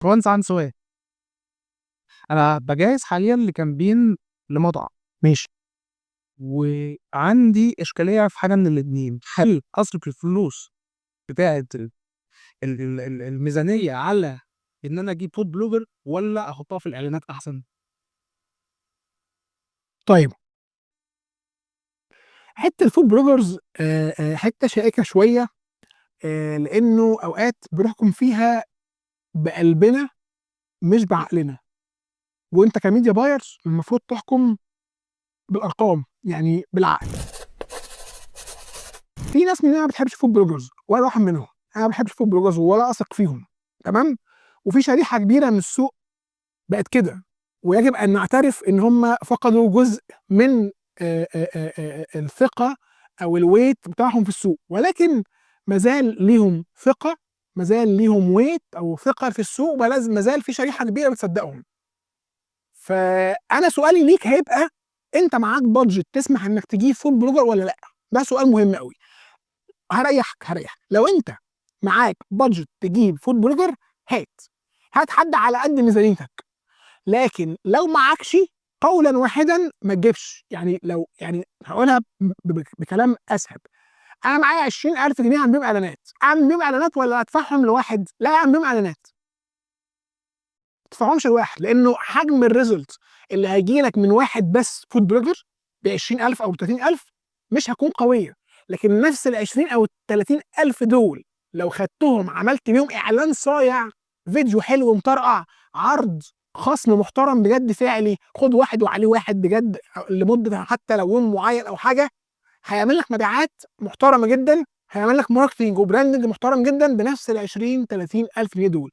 كمان عندي سؤال. انا بجهز حاليا لكامبين لمطعم. ماشي. وعندي اشكاليه في حاجه من الاتنين، هل اصرف الفلوس بتاعه الميزانيه على ان انا اجيب فود بلوجر ولا احطها في الاعلانات احسن؟ طيب، حته الفود بلوجرز حته شائكه شويه، لانه اوقات بنحكم فيها بقلبنا مش بعقلنا، وانت كميديا بايرز المفروض تحكم بالارقام، يعني بالعقل. في ناس مننا ما بتحبش الفود بلوجرز، وانا واحد منهم. انا ما بحبش الفود بلوجرز ولا اثق فيهم، تمام. وفي شريحه كبيره من السوق بقت كده، ويجب ان نعترف ان هم فقدوا جزء من الثقه او الويت بتاعهم في السوق، ولكن مازال ليهم ثقه، مازال ليهم ويت او ثقه في السوق، مازال في شريحه كبيره بتصدقهم. فانا سؤالي ليك هيبقى: انت معاك بادجت تسمح انك تجيب فود بلوجر ولا لا؟ ده سؤال مهم قوي. هريحك. لو انت معاك بادجت تجيب فود بلوجر، هات حد على قد ميزانيتك. لكن لو معكش، قولا واحدا ما تجيبش. يعني لو هقولها بكلام اسهل: انا معايا 20,000 جنيه اعمل بيهم اعلانات، ولا ادفعهم لواحد؟ لا، اعمل بيهم اعلانات. ما تدفعهمش لواحد، لانه حجم الريزلت اللي هيجي لك من واحد بس فود بلوجر ب 20,000 او 30,000 مش هتكون قويه. لكن نفس ال 20 او 30,000 دول لو خدتهم عملت بيهم اعلان صايع، فيديو حلو مطرقع، عرض خصم محترم بجد فعلي، خد واحد وعليه واحد بجد لمده حتى لو يوم معين او حاجه، هيعمل لك مبيعات محترمه جدا، هيعمل لك ماركتنج وبراندنج محترم جدا بنفس ال 20 30 الف جنيه دول.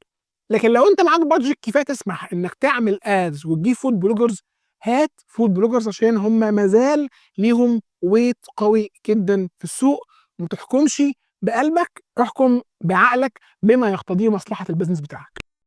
لكن لو انت معاك بادجت كفايه تسمح انك تعمل ادز وتجيب فود بلوجرز، هات فود بلوجرز عشان هم مازال ليهم ويت قوي جدا في السوق. ما تحكمش بقلبك، احكم بعقلك بما يقتضيه مصلحه البيزنس بتاعك.